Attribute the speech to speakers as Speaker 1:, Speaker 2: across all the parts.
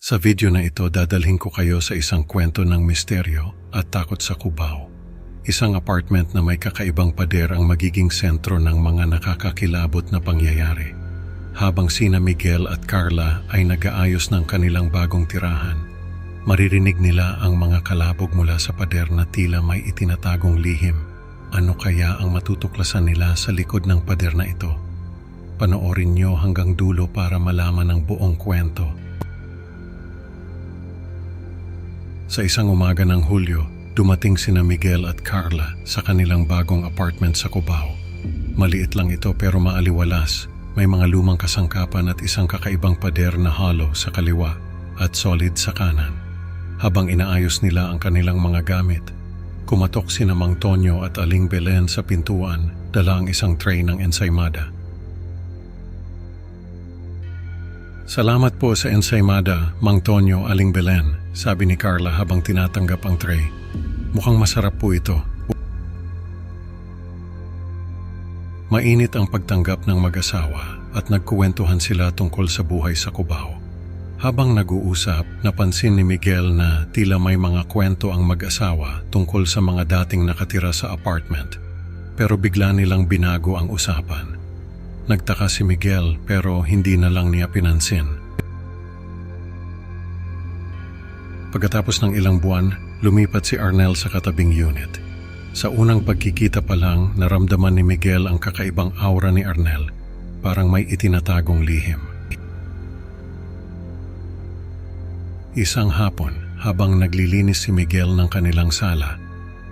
Speaker 1: Sa video na ito, dadalhin ko kayo sa isang kwento ng misteryo at takot sa Cubao. Isang apartment na may kakaibang pader ang magiging sentro ng mga nakakakilabot na pangyayari. Habang sina Miguel at Carla ay nag-aayos ng kanilang bagong tirahan, maririnig nila ang mga kalabog mula sa pader na tila may itinatagong lihim. Ano kaya ang matutuklasan nila sa likod ng pader na ito? Panoorin niyo hanggang dulo para malaman ang buong kwento. Sa isang umaga ng Hulyo, dumating sina Miguel at Carla sa kanilang bagong apartment sa Cubao. Maliit lang ito pero maaliwalas. May mga lumang kasangkapan at isang kakaibang pader na hollow sa kaliwa at solid sa kanan. Habang inaayos nila ang kanilang mga gamit, kumatok sina Mang Tonyo at Aling Belen sa pintuan, dala ang isang tray ng ensaymada. "Salamat po sa ensaymada, Mang Tonyo, Aling Belen," sabi ni Carla habang tinatanggap ang tray. "Mukhang masarap po ito." Mainit ang pagtanggap ng mag-asawa at nagkuwentuhan sila tungkol sa buhay sa Cubao. Habang nag-uusap, napansin ni Miguel na tila may mga kwento ang mag-asawa tungkol sa mga dating nakatira sa apartment. Pero bigla nilang binago ang usapan. Nagtaka si Miguel pero hindi na lang niya pinansin. Pagkatapos ng ilang buwan, lumipat si Arnel sa katabing unit. Sa unang pagkikita pa lang, naramdaman ni Miguel ang kakaibang aura ni Arnel, parang may itinatagong lihim. Isang hapon, habang naglilinis si Miguel ng kanilang sala,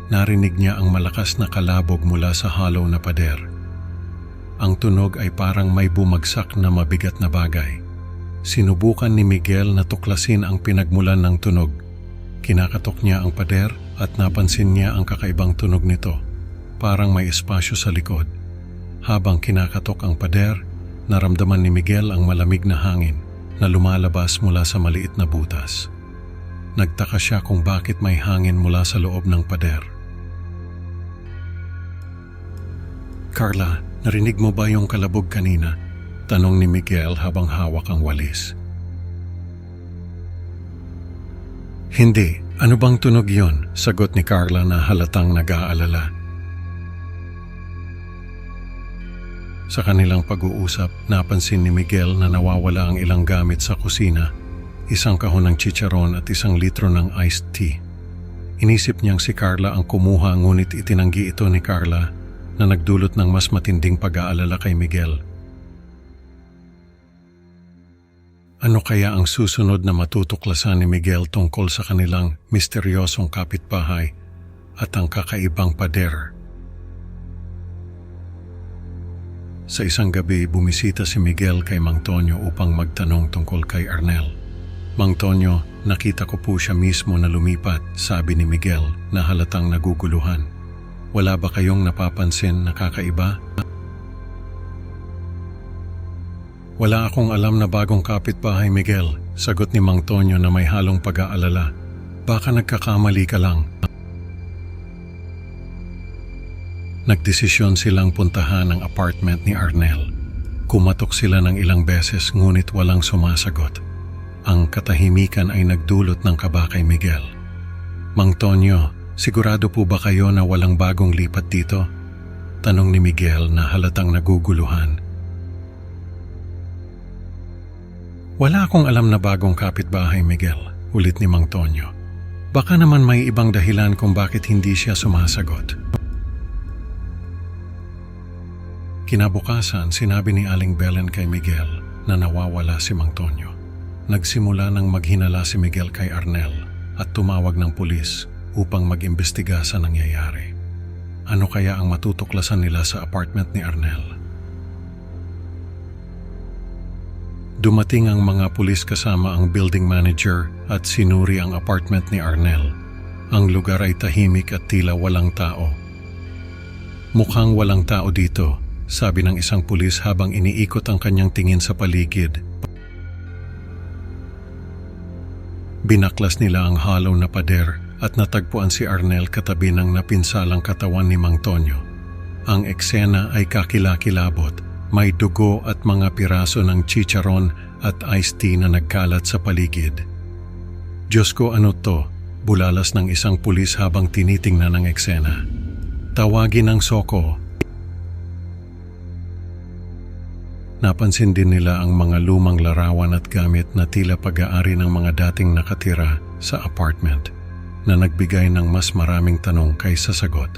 Speaker 1: narinig niya ang malakas na kalabog mula sa hollow na pader. Ang tunog ay parang may bumagsak na mabigat na bagay. Sinubukan ni Miguel na tuklasin ang pinagmulan ng tunog. Kinakatok niya ang pader at napansin niya ang kakaibang tunog nito. Parang may espasyo sa likod. Habang kinakatok ang pader, naramdaman ni Miguel ang malamig na hangin na lumalabas mula sa maliit na butas. Nagtaka siya kung bakit may hangin mula sa loob ng pader. "Carla, narinig mo ba yung kalabog kanina?" tanong ni Miguel habang hawak ang walis. "Hindi. Ano bang tunog yon?" sagot ni Carla na halatang nag-aalala. Sa kanilang pag-uusap, napansin ni Miguel na nawawala ang ilang gamit sa kusina, isang kahon ng chicharon at 1 litro ng iced tea. Inisip niyang si Carla ang kumuha ngunit itinanggi ito ni Carla na nagdulot ng mas matinding pag-aalala kay Miguel. Ano kaya ang susunod na matutuklasan ni Miguel tungkol sa kanilang misteryosong kapitbahay at ang kakaibang pader? Sa isang gabi, bumisita si Miguel kay Mang Tonyo upang magtanong tungkol kay Arnel. "Mang Tonyo, nakita ko po siya mismo na lumipat," sabi ni Miguel na halatang naguguluhan. "Wala ba kayong napapansin na kakaiba?" "Wala akong alam na bagong kapitbahay, Miguel," sagot ni Mang Tonyo na may halong pag-aalala. "Baka nagkakamali ka lang." Nagdesisyon silang puntahan ang apartment ni Arnel. Kumatok sila ng ilang beses ngunit walang sumasagot. Ang katahimikan ay nagdulot ng kaba kay Miguel. "Mang Tonyo, sigurado po ba kayo na walang bagong lipat dito?" tanong ni Miguel na halatang naguguluhan. "Wala akong alam na bagong kapitbahay, Miguel," ulit ni Mang Tonyo. "Baka naman may ibang dahilan kung bakit hindi siya sumasagot." Kinabukasan, sinabi ni Aling Belen kay Miguel na nawawala si Mang Tonyo. Nagsimula ng maghinala si Miguel kay Arnel at tumawag ng pulis upang mag-imbestiga sa nangyayari. Ano kaya ang matutuklasan nila sa apartment ni Arnel? Dumating ang mga pulis kasama ang building manager at sinuri ang apartment ni Arnel. Ang lugar ay tahimik at tila walang tao. "Mukhang walang tao dito," sabi ng isang pulis habang iniikot ang kanyang tingin sa paligid. Binaklas nila ang hollow na pader at natagpuan si Arnel katabi ng napinsalang katawan ni Mang Tonyo. Ang eksena ay kakilakilabot. May dugo at mga piraso ng chicharon at iced tea na nagkalat sa paligid. Diyos ko, ano to? Bulalas ng isang pulis habang tinitingnan ang eksena. Tawagin ang Soko. Napansin din nila ang mga lumang larawan at gamit na tila pag-aari ng mga dating nakatira sa apartment na nagbigay ng mas maraming tanong kaysa sagot.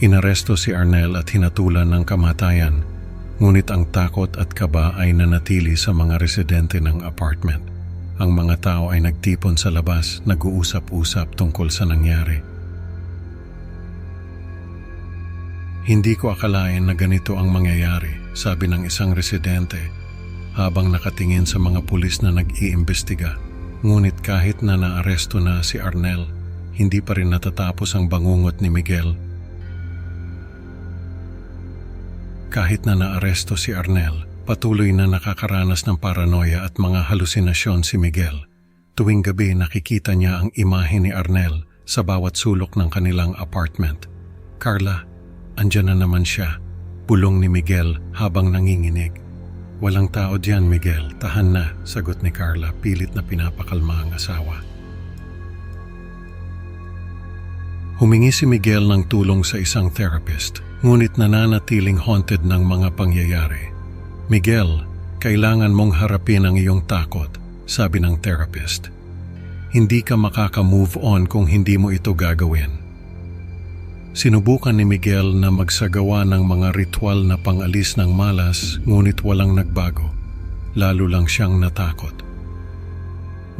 Speaker 1: Inaresto si Arnel at hinatulan ng kamatayan, ngunit ang takot at kaba ay nanatili sa mga residente ng apartment. Ang mga tao ay nagtipon sa labas, nag-uusap-usap tungkol sa nangyari. Hindi ko akalain na ganito ang mangyayari, sabi ng isang residente habang nakatingin sa mga pulis na nag-iimbestiga. Ngunit kahit na naaresto na si Arnel, hindi pa rin natatapos ang bangungot ni Miguel. Kahit na naaresto si Arnel, patuloy na nakakaranas ng paranoia at mga halusinasyon si Miguel. Tuwing gabi nakikita niya ang imahe ni Arnel sa bawat sulok ng kanilang apartment. Carla, andyan na naman siya, bulong ni Miguel habang nanginginig. Walang tao diyan, Miguel. Tahan na, sagot ni Carla, pilit na pinapakalma ang asawa. Humingi si Miguel ng tulong sa isang therapist, ngunit nananatiling haunted ng mga pangyayari. Miguel, kailangan mong harapin ang iyong takot, sabi ng therapist. Hindi ka makaka-move on kung hindi mo ito gagawin. Sinubukan ni Miguel na magsagawa ng mga ritual na pangalis ng malas, ngunit walang nagbago. Lalo lang siyang natakot.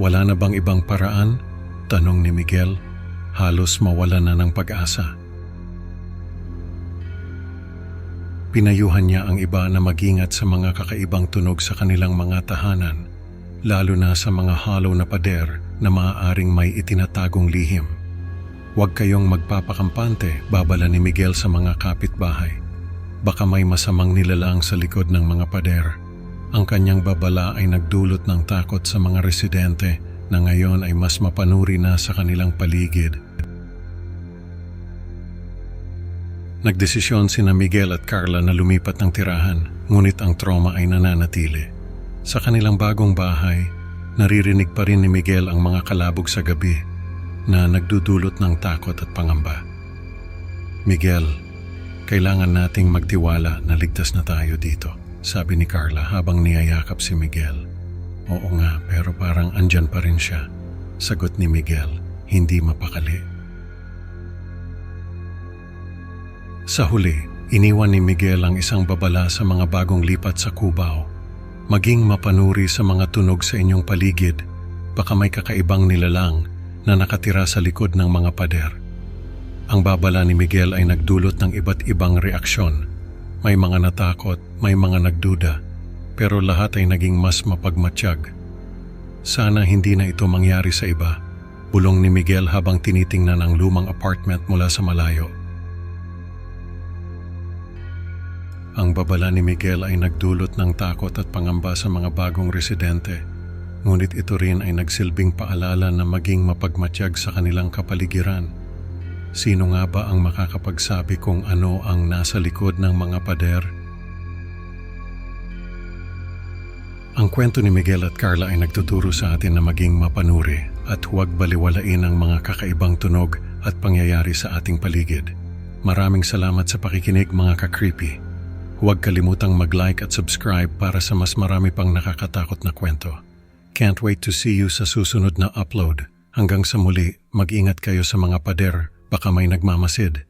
Speaker 1: Wala na bang ibang paraan? Tanong ni Miguel. Halos mawala na ng pag-asa. Pinayuhan niya ang iba na mag-ingat sa mga kakaibang tunog sa kanilang mga tahanan, lalo na sa mga hollow na pader na maaaring may itinatagong lihim. Huwag kayong magpapakampante, babala ni Miguel sa mga kapitbahay. Baka may masamang nilalang sa likod ng mga pader. Ang kanyang babala ay nagdulot ng takot sa mga residente na ngayon ay mas mapanuri na sa kanilang paligid. Nagdesisyon sina Miguel at Carla na lumipat ng tirahan, ngunit ang trauma ay nananatili. Sa kanilang bagong bahay, naririnig pa rin ni Miguel ang mga kalabog sa gabi na nagdudulot ng takot at pangamba. Miguel, kailangan nating magtiwala na ligtas na tayo dito, sabi ni Carla habang niyayakap si Miguel. Oo nga, pero parang andyan pa rin siya, sagot ni Miguel, hindi mapakali. Sa huli, iniwan ni Miguel ang isang babala sa mga bagong lipat sa Cubao. Maging mapanuri sa mga tunog sa inyong paligid, baka may kakaibang nilalang na nakatira sa likod ng mga pader. Ang babala ni Miguel ay nagdulot ng iba't ibang reaksyon. May mga natakot, may mga nagduda, pero lahat ay naging mas mapagmatsyag. Sana hindi na ito mangyari sa iba, bulong ni Miguel habang tinitingnan ang lumang apartment mula sa malayo. Ang babala ni Miguel ay nagdulot ng takot at pangamba sa mga bagong residente, ngunit ito rin ay nagsilbing paalala na maging mapagmatsyag sa kanilang kapaligiran. Sino nga ba ang makakapagsabi kung ano ang nasa likod ng mga pader? Ang kwento ni Miguel at Carla ay nagtuturo sa atin na maging mapanuri at huwag baliwalain ang mga kakaibang tunog at pangyayari sa ating paligid. Maraming salamat sa pakikinig, mga ka-creepy. Huwag kalimutang mag-like at subscribe para sa mas marami pang nakakatakot na kwento. Can't wait to see you sa susunod na upload. Hanggang sa muli, mag-ingat kayo sa mga pader, baka may nagmamasid.